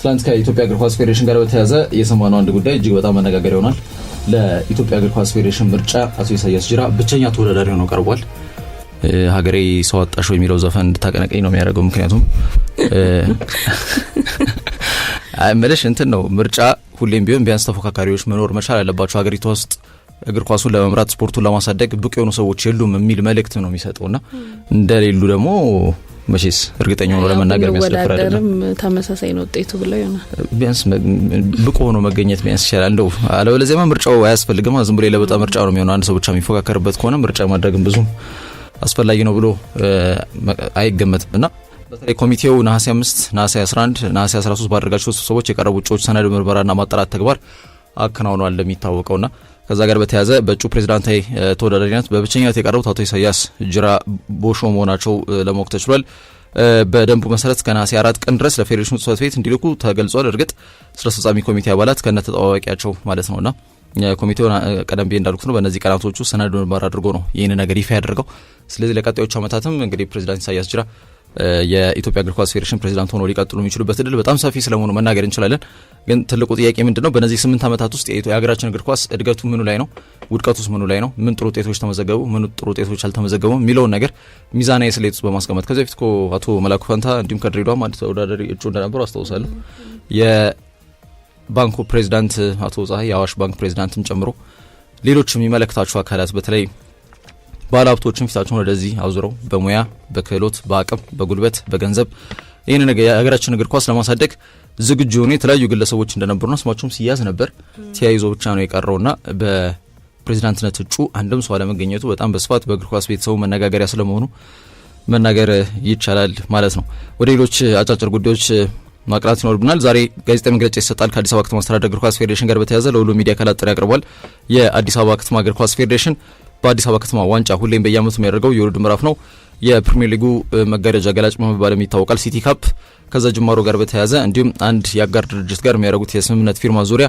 ትላንት ከኢትዮጵያ እግር ኳስ ፌዴሬሽን ጋር በተያያዘ የሰማነው አንድ ጉዳይ እጅግ በጣም መነጋገር ይሆናል። ለኢትዮጵያ እግር ኳስ ፌዴሬሽን ምርጫ አቶ ኢሳያስ ጅራ ብቸኛ ተወዳዳሪ ሆነው ቀርቧል። ሀገሬ ሰው አጣሽ የሚለው ዘፈን እንድታቀነቀኝ ነው የሚያደርገው። ምክንያቱም አይመለሽ እንትን ነው ምርጫ ሁሌም ቢሆን ቢያንስ ተፎካካሪዎች መኖር መቻል አለባቸው። ሀገሪቷ ውስጥ እግር ኳሱን ለመምራት ስፖርቱን ለማሳደግ ብቁ የሆኑ ሰዎች የሉም የሚል መልእክት ነው የሚሰጠውና እንደሌሉ ደግሞ መቼስ እርግጠኛ ሆኖ ለመናገር የሚያስደፍር አይደለም። ተመሳሳይ ነው ውጤቱ ብለው ይሆናል። ቢያንስ ብቁ ሆኖ መገኘት ቢያንስ ይችላል። እንደው አለበለዚያማ ምርጫው አያስፈልግም። ዝም ብሎ የለበጣ ምርጫ ነው የሚሆነው። አንድ ሰው ብቻ የሚፎካከርበት ከሆነ ምርጫ ማድረግም ብዙ አስፈላጊ ነው ብሎ አይገመትምና በተለይ ኮሚቴው ነሐሴ 5 ነሐሴ 11 ነሐሴ 13 ባደረጋቸው ስብሰባዎች የቀረቡ እጩዎች ሰነድ ምርመራና ማጣራት ተግባር አከናውኗል እንደሚታወቀውና ከዛ ጋር በተያያዘ በእጩ ፕሬዝዳንታዊ ተወዳዳሪነት በብቸኝነት የቀረቡት አቶ ኢሳያስ ጅራ ቦሾ መሆናቸው ለማወቅ ተችሏል። በደንቡ መሰረት ከነሐሴ 4 ቀን ድረስ ለፌዴሬሽኑ ጽሕፈት ቤት እንዲልኩ ተገልጿል። እርግጥ ስራ አስፈጻሚ ኮሚቴ አባላት ከነተጠዋዋቂያቸው ማለት ነውና ኮሚቴው ቀደም ብዬ እንዳልኩት ነው በእነዚህ ቀናቶቹ ሰነድ ምርመራ አድርጎ ነው ይህን ነገር ይፋ ያደርገው። ስለዚህ ለቀጣዮቹ ዓመታትም እንግዲህ ፕሬዝዳንት ኢሳያስ ጅራ የኢትዮጵያ እግር ኳስ ፌዴሬሽን ፕሬዝዳንት ሆነው ሊቀጥሉ የሚችሉበት እድል በጣም ሰፊ ስለመሆኑ መናገር እንችላለን። ግን ትልቁ ጥያቄ ምንድነው? በእነዚህ 8 ዓመታት ውስጥ የሀገራችን እግር ኳስ እድገቱ ምኑ ላይ ነው? ውድቀቱስ ምኑ ላይ ነው? ምን ጥሩ ውጤቶች ተመዘገቡ? ምን ጥሩ ውጤቶች አልተመዘገቡ? የሚለውን ነገር ሚዛናዊ ስሌት ውስጥ በማስቀመጥ ከዚህ በፊት አቶ መላኩ ፈንታ እንዲሁም ከድሬዳዋም አንድ ተወዳዳሪ እጩ እንደነበሩ አስታውሳለሁ። የባንኩ ፕሬዝዳንት አቶ ፀሐይ የአዋሽ ባንክ ፕሬዝዳንትም ጨምሮ ሌሎች የሚመለከታቸው አካላት በተለይ ባለሀብቶችን ፊታቸውን ወደዚህ አዙረው በሙያ በክህሎት በአቅም በጉልበት በገንዘብ ይህን ነገር የሀገራችን እግር ኳስ ለማሳደግ ዝግጁ የሆኑ የተለያዩ ግለሰቦች እንደነበሩና ስማቸውም ሲያዝ ነበር። ተያይዞ ብቻ ነው የቀረውና በፕሬዝዳንትነት እጩ አንድም ሰው አለመገኘቱ በጣም በስፋት በእግር ኳስ ቤተሰቡ መነጋገሪያ ስለመሆኑ መናገር ይቻላል ማለት ነው። ወደ ሌሎች አጫጭር ጉዳዮች ማቅራት ይኖርብናል። ዛሬ ጋዜጣዊ መግለጫ ይሰጣል። ከአዲስ አበባ ከተማ አስተዳደር እግር ኳስ ፌዴሬሽን ጋር በተያያዘ ለሁሉም ሚዲያ አካላት ጥሪ ያቀርባል። የአዲስ አበባ ከተማ እግር ኳስ ፌዴሬሽን በአዲስ አበባ ከተማ ዋንጫ ሁሌም በየዓመቱ የሚያደርገው የውድድር ምዕራፍ ነው። የፕሪሚየር ሊጉ መጋረጃ ገላጭ በመባልም ይታወቃል ሲቲ ካፕ። ከዛ ጅማሮ ጋር በተያያዘ እንዲሁም አንድ የአጋር ድርጅት ጋር የሚያደርጉት የስምምነት ፊርማ ዙሪያ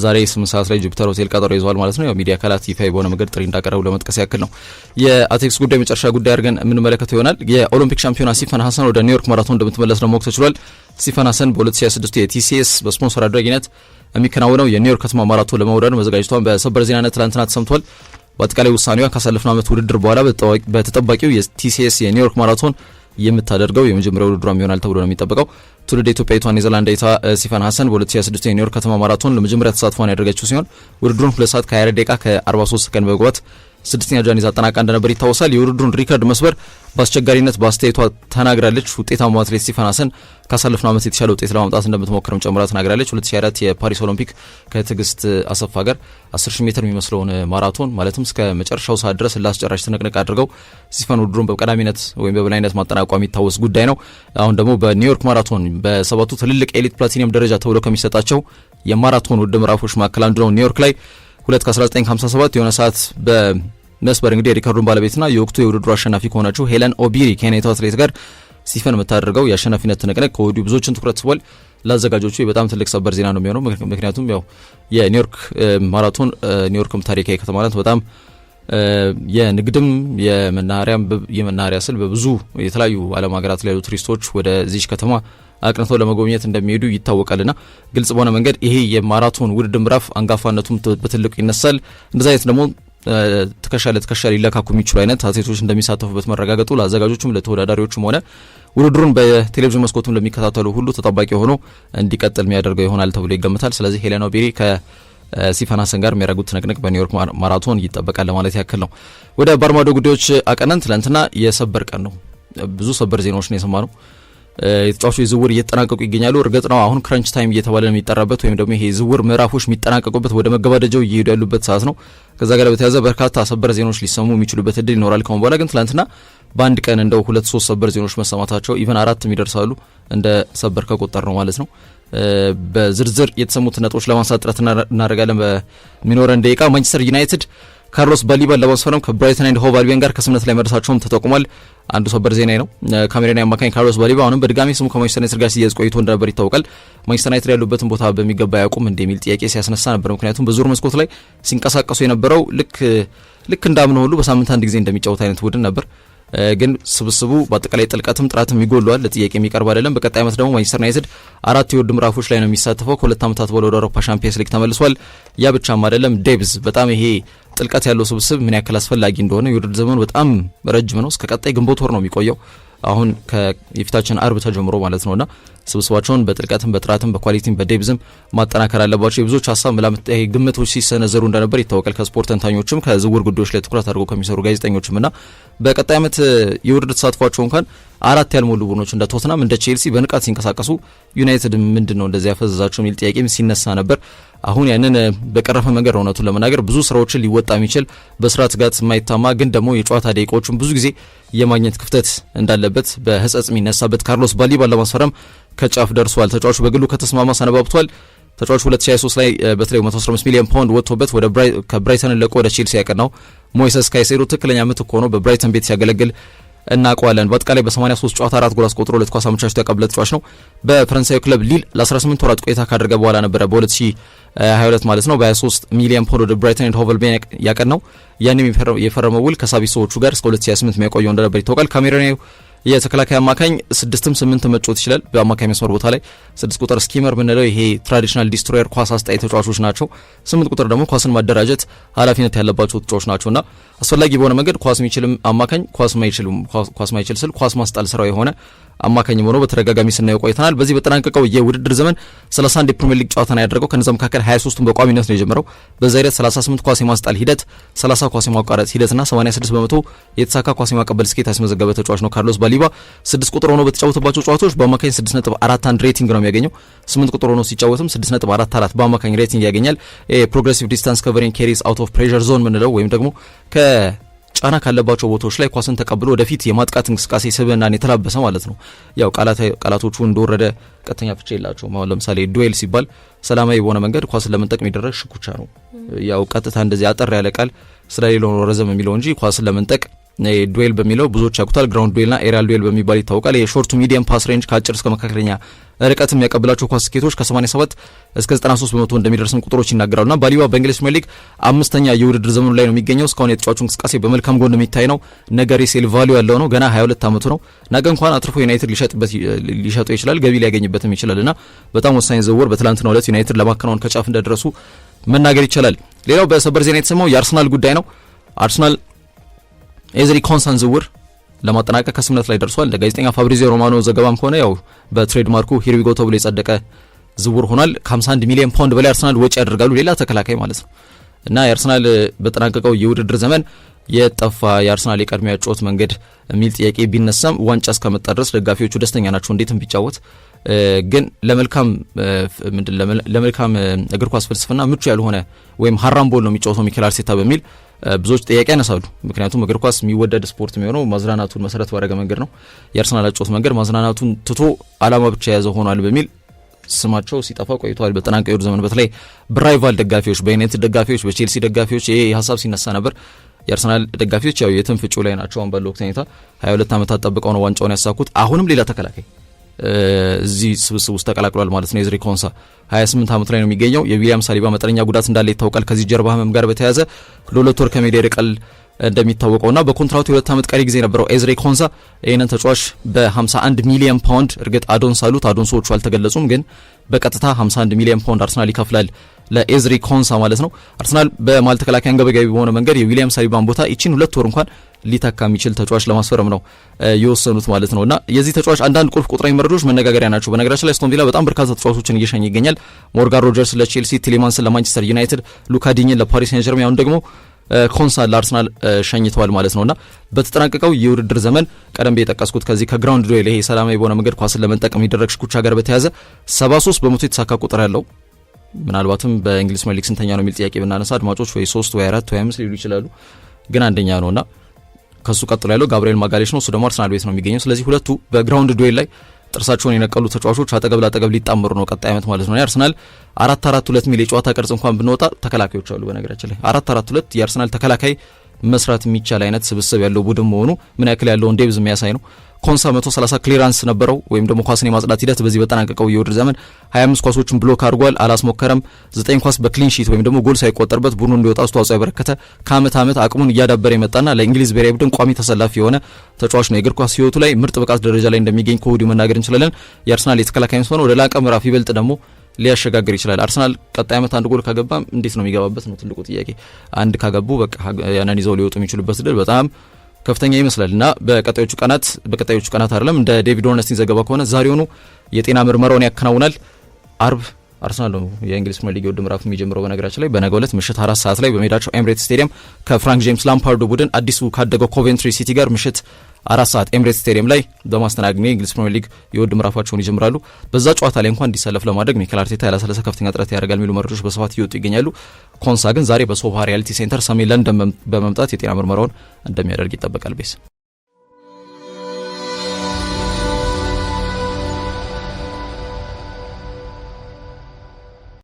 ዛሬ 8 ሰዓት ላይ ጁፒተር ሆቴል ቀጠሮ ይዘዋል ማለት ነው። ያው ሚዲያ አካላት ይፋ በሆነ መንገድ ጥሪ እንዳቀረቡ ለመጥቀስ ያክል ነው። የአትሌቲክስ ጉዳይ መጨረሻ ጉዳይ አድርገን የምንመለከተው ይሆናል። የኦሎምፒክ ሻምፒዮና ሲፈን ሀሰን ወደ ኒውዮርክ ማራቶን እንደምትመለስ ለማወቅ ተችሏል። ሲፈን ሀሰን በ2026 የቲሲኤስ በስፖንሰር አድራጊነት የሚከናወነው የኒውዮርክ ከተማ ማራቶን ለመውረድ መዘጋጀቷን በሰበር ዜናነት ትላንትና ተሰምቷል። በአጠቃላይ ውሳኔዋ ካሳለፍነው ዓመት ውድድር በኋላ በተጠባቂው የቲሲኤስ የኒውዮርክ ማራቶን የምታደርገው የመጀመሪያው ውድድሯ ይሆናል ተብሎ ነው የሚጠበቀው። ትውልድ ኢትዮጵያዊቷ ኔዘርላንዳዊቷ ሲፈን ሀሰን በ2026 የኒውዮርክ ከተማ ማራቶን ለመጀመሪያ ተሳትፏን ያደረገችው ሲሆን ውድድሩን 2 ሰዓት ከ20 ደቂቃ ከ43 ሰከንድ በመግባት 6ኛ ጃኒዝ አጠናቃ እንደነበር ይታወሳል። የውድድሩን ሪከርድ መስበር በአስቸጋሪነት በአስተያየቷ ተናግራለች። ውጤታማ አትሌት ሲፈን ሀሰን ካሳለፍነው ዓመት የተሻለ ውጤት ለማምጣት እንደምትሞክርም ጨምራ ተናግራለች። 2024 የፓሪስ ኦሎምፒክ ከትዕግስት አሰፋ ጋር 10000 ሜትር የሚመስለውን ማራቶን ማለትም እስከ መጨረሻው ሰዓት ድረስ ላስጨራሽ ትንቅንቅ አድርገው ሲፈን ውድድሩን በቀዳሚነት ወይም በበላይነት ማጠናቋ የሚታወስ ጉዳይ ነው። አሁን ደግሞ በኒውዮርክ ማራቶን በሰባቱ ትልልቅ ኤሊት ፕላቲኒየም ደረጃ ተብሎ ከሚሰጣቸው የማራቶን ውድድር ምዕራፎች መካከል አንዱ ነው። ኒውዮርክ ላይ 2:19:57 የሆነ ሰዓት በመስበር እንግዲህ የሪከርዱን ባለቤትና የወቅቱ የውድድሩ አሸናፊ ከሆነችው ሄለን ኦቢሪ ኬንያዊቷ አትሌት ጋር ሲፈን የምታደርገው የአሸናፊነት ትንቅንቅ ከወዲሁ ብዙዎችን ትኩረት ስቧል። ለአዘጋጆቹ በጣም ትልቅ ሰበር ዜና ነው የሚሆነው። ምክንያቱም ያው የኒውዮርክ ማራቶን ኒውዮርክም ታሪካዊ ከተማ ናት። በጣም የንግድም የመናኸሪያ ስል በብዙ የተለያዩ ዓለም ሀገራት ላይ ያሉ ቱሪስቶች ወደዚች ከተማ አቅንተው ለመጎብኘት እንደሚሄዱ ይታወቃልና ግልጽ በሆነ መንገድ ይሄ የማራቶን ውድድር ምዕራፍ አንጋፋነቱም በትልቁ ይነሳል። እንደዚህ አይነት ደግሞ ትከሻ ለትከሻ ሊለካኩ የሚችሉ አይነት አትሌቶች እንደሚሳተፉበት መረጋገጡ ለአዘጋጆቹም ለተወዳዳሪዎቹም ሆነ ውድድሩን በቴሌቪዥን መስኮቱም ለሚከታተሉ ሁሉ ተጠባቂ ሆኖ እንዲቀጥል የሚያደርገው ይሆናል ተብሎ ይገምታል። ስለዚህ ሄለን ኦቢሪ ከሲፈን ሀሰን ጋር የሚያደርጉት ትንቅንቅ በኒውዮርክ ማራቶን ይጠበቃል ለማለት ያክል ነው። ወደ ባርማዶ ጉዳዮች አቀነን። ትናንትና የሰበር ቀን ነው። ብዙ ሰበር ዜናዎች ነው የሰማነው። የተጫዋቾች ዝውውር እየተጠናቀቁ ይገኛሉ። እርግጥ ነው አሁን ክረንች ታይም እየተባለ የሚጠራበት ወይም ደግሞ ይሄ ዝውውር ምዕራፎች የሚጠናቀቁበት ወደ መገባደጃው እየሄዱ ያሉበት ሰዓት ነው። ከዛ ጋር በተያያዘ በርካታ ሰበር ዜናዎች ሊሰሙ የሚችሉበት እድል ይኖራል። ከአሁን በኋላ ግን ትላንትና በአንድ ቀን እንደው 2-3 ሰበር ዜናዎች መሰማታቸው ኢቨን 4 ይደርሳሉ እንደ ሰበር ከቆጠር ነው ማለት ነው። በዝርዝር የተሰሙት ነጥቦች ለማንሳት ጥረት እናደርጋለን በሚኖረን ደቂቃ። ማንቸስተር ዩናይትድ ካርሎስ ባሊባን ለማስፈረም ከብራይተን ኤንድ ሆቭ አልቢዮን ጋር ከስምምነት ላይ መድረሳቸውም ተጠቁሟል። አንዱ ሰበር ዜና ነው። ካሜሮናዊ አማካኝ ካርሎስ ባሊባ አሁንም በድጋሚ ስሙ ከማንቸስተር ዩናይትድ ጋር ሲያዝ ቆይቶ እንደነበር ይታወቃል። ማንቸስተር ዩናይትድ ያሉበትን ቦታ በሚገባ ያውቁም እንደሚል ጥያቄ ሲያስነሳ ነበር። ምክንያቱም በዙር መስኮት ላይ ሲንቀሳቀሱ የነበረው ልክ እንዳምነው ሁሉ በሳምንት አንድ ጊዜ እንደሚጫወት አይነት ቡድን ነበር። ግን ስብስቡ በአጠቃላይ ጥልቀትም ጥራትም ይጎለዋል፣ ለጥያቄ የሚቀርብ አይደለም። በቀጣይ ዓመት ደግሞ ማንቸስተር ዩናይትድ 4 የውድድር ምዕራፎች ላይ ነው የሚሳተፈው። ከ2 ዓመታት በኋላ ወደ አውሮፓ ቻምፒየንስ ሊግ ተመልሷል። ያ ብቻም አይደለም፣ ዴብዝ በጣም ይሄ ጥልቀት ያለው ስብስብ ምን ያክል አስፈላጊ እንደሆነ የውድድር ዘመኑ በጣም ረጅም ነው። እስከ ቀጣይ ግንቦት ወር ነው የሚቆየው አሁን የፊታችን አርብ ተጀምሮ ማለት ነውና ስብስባቸውን በጥልቀትም በጥራትም በኳሊቲም በዴብዝም ማጠናከር አለባቸው። የብዙዎች ሀሳብ ግምቶች ሲሰነዘሩ እንደነበር ይታወቃል። ከስፖርት ተንታኞችም ከዝውውር ጉዳዮች ላይ ትኩረት አድርገው ከሚሰሩ ጋዜጠኞችምና በቀጣይ ዓመት የውድድር ተሳትፏቸው እንኳን 4 ያልሞሉ ቡድኖች እንደ ቶትናም እንደ ቼልሲ በንቃት ሲንቀሳቀሱ ዩናይትድ ምንድነው እንደዚህ ያፈዘዛቸው የሚል ጥያቄም ሲነሳ ነበር። አሁን ያንን በቀረፈ መንገድ እውነቱን ለመናገር ብዙ ስራዎችን ሊወጣ የሚችል በስራ ትጋት የማይታማ ግን ደግሞ የጨዋታ ደቂቃዎችን ብዙ ጊዜ የማግኘት ክፍተት እንዳለበት በህጸጽ የሚነሳበት ካርሎስ ባሊባን ለማስፈረም ከጫፍ ደርሷል። ተጫዋቹ በግሉ ከተስማማ ሰነባብቷል። ተጫዋቹ 2023 ላይ በተለይ 115 ሚሊዮን ፓውንድ ወጥቶበት ከብራይተን ለቆ ወደ ቼልሲ ያቀናው ሞይሰስ ካይሴዶ ትክክለኛ ምትክ ሆኖ በብራይተን ቤት ሲያገለግል እናውቀዋለን። በአጠቃላይ በ83 ጨዋታ 4 ጎል አስቆጥሮ 2 ኳስ አመቻችቶ ያቀበለ ተጫዋች ነው። በፈረንሳዩ ክለብ ሊል ለ18 ወራት ቆይታ ካደረገ በኋላ ነበረ በ2022 ማለት ነው በ23 ሚሊዮን ፓውንድ ወደ ብራይተን ኤንድ ሆቭ አልቢዮን ያቀናው። ያንም የፈረመው ውል ከሳቢሶቹ ጋር እስከ 2028 የሚያቆየው እንደነበር ይታወቃል። ካሜሮናዊ የተከላካይ አማካኝ 6-8 መጫወት ይችላል። በአማካኝ መስመር ቦታ ላይ 6 ቁጥር ስኪመር ብንለው ይሄ ትራዲሽናል ዲስትሮየር ኳስ አስጣይ ተጫዋቾች ናቸው። 8 ቁጥር ደግሞ ኳስን ማደራጀት ኃላፊነት ያለባቸው ተጫዋቾች ናቸውና አስፈላጊ በሆነ መንገድ ኳስ የሚችልም አማካኝ ኳስ ማይችል ስል ኳስ ማስጣል ስራው የሆነ አማካኝ ሆኖ በተደጋጋሚ ስናየው ቆይተናል። በዚህ በተጠናቀቀው የውድድር ዘመን 31 የፕሪሚየር ሊግ ጨዋታን ያደረገው ከነዛ መካከል 23ቱን በቋሚነት ነው የጀመረው። በዛ ሂደት 38 ኳስ የማስጣል ሂደት፣ 30 ኳስ የማቋረጥ ሂደትና 86 በመቶ የተሳካ ኳስ የማቀበል ስኬት ያስመዘገበ ተጫዋች ነው ካርሎስ ባሊባ። 6 ቁጥር ሆኖ በተጫወተባቸው ጨዋታዎች በአማካኝ 6.41 ሬቲንግ ነው የሚያገኘው። 8 ቁጥር ሆኖ ሲጫወትም 6.44 በአማካኝ ሬቲንግ ያገኛል። ፕሮግሬሲቭ ዲስታንስ ከቨሪንግ ካሪስ አውት ኦፍ ፕሬሸር ዞን ምንለው ወይም ደግሞ ጫና ካለባቸው ቦታዎች ላይ ኳስን ተቀብሎ ወደፊት የማጥቃት እንቅስቃሴ ስብዕናን የተላበሰ ማለት ነው። ያው ቃላቶቹ እንደወረደ ቀጥተኛ ፍቺ የላቸውም። አሁን ለምሳሌ ዱዌል ሲባል ሰላማዊ በሆነ መንገድ ኳስን ለመንጠቅ የሚደረግ ሽኩቻ ነው። ያው ቀጥታ እንደዚህ አጠር ያለ ቃል ስለሌለው ነው ረዘም የሚለው እንጂ ኳስን ለመንጠቅ ዱዌል በሚለው ብዙዎች ያውቁታል። ግራውንድ ዱዌልና ኤሪያል ዱዌል በሚባል ይታወቃል። የሾርት ሚዲየም ፓስ ሬንጅ ከአጭር እስከ መካከለኛ ርቀት የሚያቀብላቸው ኳስ ስኬቶች ከ87 እስከ 93 በመቶ እንደሚደርስም ቁጥሮች ይናገራሉና ባሊባ በእንግሊዝ ፕሪሚየር ሊግ 5ኛ የውድድር ዘመኑ ላይ ነው የሚገኘው። እስካሁን የተጫዋቹ እንቅስቃሴ በመልካም ጎን የሚታይ ነው። ነገር ሪሴል ቫልዩ ያለው ነው። ገና 22 ዓመቱ ነው። ነገ እንኳን አትርፎ ዩናይትድ ሊሸጠው ይችላል፣ ገቢ ሊያገኝበትም ይችላልና በጣም ወሳኝ ዝውውር በትላንትናው ዕለት ዩናይትድ ለማከናወን ከጫፍ እንደደረሱ መናገር ይቻላል። ሌላው በሰበር ዜና የተሰማው የአርሰናል ጉዳይ ነው። አርሰናል ኤዝሪ ኮንሳን ዝውውር ለማጠናቀቅ ከስምምነት ላይ ደርሷል። ለጋዜጠኛ ፋብሪዚዮ ሮማኖ ዘገባም ከሆነ ያው በትሬድማርኩ ሂርዊጎ ተብሎ የጸደቀ ዝውውር ሆኗል። ከ51 ሚሊዮን ፓውንድ በላይ አርሰናል ወጪ ያደርጋሉ፣ ሌላ ተከላካይ ማለት ነው። እና የአርሰናል በጠናቀቀው የውድድር ዘመን የጠፋ የአርሰናል የቀድሞ ያጫወት መንገድ የሚል ጥያቄ ቢነሳም ዋንጫ እስከመጣ ድረስ ደጋፊዎቹ ደስተኛ ናቸው። እንዴትም ቢጫወት ግን ለመልካም እግር ኳስ ፍልስፍና ምቹ ያልሆነ ወይም ሀራምቦል ነው የሚጫወተው ሚኬል አርቴታ በሚል ብዙዎች ጥያቄ ያነሳሉ። ምክንያቱም እግር ኳስ የሚወደድ ስፖርት የሚሆነው ማዝናናቱን መሰረት ባደረገ መንገድ ነው። የአርሰናል አጫወት መንገድ ማዝናናቱን ትቶ አላማ ብቻ የያዘ ሆኗል በሚል ስማቸው ሲጠፋ ቆይቷል። በጠናቀቀው ዘመን በተለይ በራይቫል ደጋፊዎች፣ በዩናይትድ ደጋፊዎች፣ በቼልሲ ደጋፊዎች ይሄ ሀሳብ ሲነሳ ነበር። የአርሰናል ደጋፊዎች ያው የትም ፍጪው ላይ ናቸው። አሁን ባለው ወቅት ሁኔታ 22 ዓመታት ጠብቀው ነው ዋንጫውን ያሳኩት። አሁንም ሌላ ተከላካይ እዚህ ስብስብ ውስጥ ተቀላቅሏል ማለት ነው። ኤዝሪ ኮንሳ 28 ዓመት ላይ ነው የሚገኘው። የዊሊያም ሳሊባ መጠነኛ ጉዳት እንዳለ ይታወቃል። ከዚህ ጀርባ ህመም ጋር በተያያዘ ለ2 ወር ከሜዳ ይርቃል እንደሚታወቀውና በኮንትራቱ የ2 ዓመት ቀሪ ጊዜ ነበረው ኤዝሪ ኮንሳ። ይህንን ተጫዋች በ51 ሚሊዮን ፓውንድ እርግጥ አዶንስ አሉት፣ አዶንሶቹ አልተገለጹም፣ ግን በቀጥታ 51 ሚሊዮን ፓውንድ አርሰናል ይከፍላል ለኤዝሪ ኮንሳ ማለት ነው። አርሰናል በማል ተከላካይ አንገበጋቢ በሆነ መንገድ የዊሊያም ሳሊባን ቦታ ይቺን 2 ወር እንኳን ሊተካ የሚችል ተጫዋች ለማስፈረም ነው የወሰኑት ማለት ነውና የዚህ ተጫዋች አንዳንድ ቁልፍ ቁጥራዊ መረጃዎች መነጋገሪያ ናቸው። በነገራችን ላይ አስቶን ቪላ በጣም በርካታ ተጫዋቾችን እየሸኘ ይገኛል። ሞርጋን ሮጀርስ ለቼልሲ፣ ቲሌማንስን ለማንቸስተር ዩናይትድ፣ ሉካ ዲኝን ለፓሪስ ሴን ጀርሜን፣ አሁን ደግሞ ኮንሳ ለአርሰናል ሸኝተዋል ማለት ነውና በተጠናቀቀው የውድድር ዘመን ቀደም ብዬ የጠቀስኩት ከዚህ ከግራውንድ ዱዌል ይሄ ሰላማዊ በሆነ መንገድ ኳስን ለመንጠቅ የሚደረግ ሽኩቻ ጋር በተያያዘ 73 በመቶ የተሳካ ቁጥር ያለው ምናልባትም በእንግሊዝ ፕሪሚየር ሊግ ስንተኛ ነው የሚል ጥያቄ ብናነሳ አድማጮች ወይ 3 ወይ 4 ወይ 5 ሊሉ ይችላሉ፣ ግን አንደኛ ነውና ከሱ ቀጥሎ ያለው ጋብሪኤል ማጋሌሽ ነው። እሱ ደግሞ አርሰናል ቤት ነው የሚገኘው። ስለዚህ ሁለቱ በግራውንድ ዱዌል ላይ ጥርሳቸውን የነቀሉ ተጫዋቾች አጠገብ ላጠገብ ሊጣመሩ ነው ቀጣይ ዓመት ማለት ነው። አርሰናል 4-4-2 ሚል የጨዋታ ቅርጽ እንኳን ብንወጣ ተከላካዮች አሉ። በነገራችን ላይ 4-4-2 የአርሰናል ተከላካይ መስራት የሚቻል አይነት ስብስብ ያለው ቡድን መሆኑ ምን ያክል ያለውን ዴብዝ የሚያሳይ ነው። ኮንሳ 130 ክሊራንስ ነበረው ወይም ደግሞ ኳስን የማጽዳት ሂደት በዚህ በተጠናቀቀው የውድድር ዘመን 25 ኳሶችን ብሎክ አድርጓል፣ አላስሞከረም። 9 ኳስ በክሊን ሺት ወይም ደግሞ ጎል ሳይቆጠርበት ቡድኑ እንዲወጣ አስተዋጽኦ ያበረከተ ከአመት ዓመት አቅሙን እያዳበረ የመጣና ለእንግሊዝ ብሔራዊ ቡድን ቋሚ ተሰላፊ የሆነ ተጫዋች ነው። የእግር ኳስ ህይወቱ ላይ ምርጥ ብቃት ደረጃ ላይ እንደሚገኝ ከወዲሁ መናገር እንችላለን። የአርሰናል የተከላካይ መስመር ወደ ላቀ ምዕራፍ ይበልጥ ደግሞ ሊያሸጋግር ይችላል። አርሰናል ቀጣይ ዓመት አንድ ጎል ካገባ እንዴት ነው የሚገባበት ነው ትልቁ ጥያቄ። አንድ ካገቡ በቃ ያንን ይዘው ሊወጡ የሚችሉበት ድል በጣም ከፍተኛ ይመስላልና በቀጣዮቹ ቀናት አይደለም እንደ ዴቪድ ኦርነስቲን ዘገባ ከሆነ ዛሬውኑ የጤና ምርመራውን ያከናውናል። አርብ አርሰናል ነው የእንግሊዝ ፕሪሚየር ሊግ የውድድር ምዕራፍ የሚጀምረው። በነገራችን ላይ በነገው ዕለት ምሽት 4 ሰዓት ላይ በሜዳቸው ኤምሬትስ ስቴዲየም ከፍራንክ ጄምስ ላምፓርዱ ቡድን አዲሱ ካደገው ኮቬንትሪ ሲቲ ጋር ምሽት 4 ሰዓት ኤምሬትስ ስቴዲየም ላይ በማስተናገድ የእንግሊዝ ፕሪሚየር ሊግ የውድድር ምዕራፋቸውን ይጀምራሉ። በዛ ጨዋታ ላይ እንኳን እንዲሰለፍ ለማድረግ ሚኬል አርቴታ ያላሰለሰ ከፍተኛ ጥረት ያደርጋል የሚሉ መረጃዎች በስፋት እየወጡ ይገኛሉ። ኮንሳ ግን ዛሬ በሶፋ ሪያሊቲ ሴንተር ሰሜን ለንደን በመምጣት የጤና ምርመራውን እንደሚያደርግ ይጠበቃል። ቤስ